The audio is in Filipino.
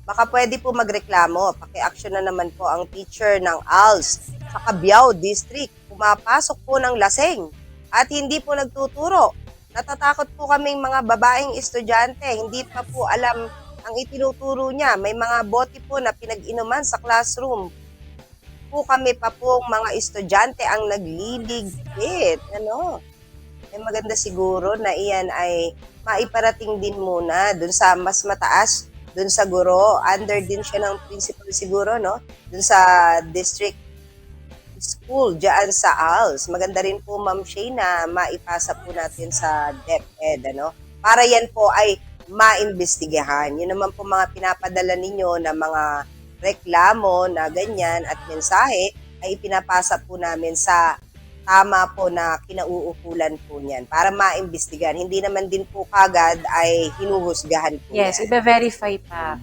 baka pwede po magreklamo. Paki-action na naman po ang teacher ng ALS sa Cabiao District. Pumapasok po ng laseng at hindi po nagtuturo. Natatakot po kaming mga babaeng estudyante. Hindi pa po alam ang itinuturo niya. May mga bote po na pinag-inuman sa classroom. Po kami pa po mga estudyante ang nagliligpit. Ano? Ay maganda siguro na iyan ay maiparating din muna dun sa mas mataas, dun sa guro, under din siya ng principal siguro, no? Dun sa district school, dyan sa ALS. Maganda rin po, Ma'am Shay, na maipasa po natin sa DepEd, ano? Para yan po ay maimbestigahan. Yun naman po mga pinapadala ninyo na mga reklamo na ganyan at mensahe ay ipinapasa po namin sa tama po na kinauukulan po niyan para maimbestigahan. Hindi naman din po kagad ay hinuhusgahan po Yes, yan. ibe-verify pa.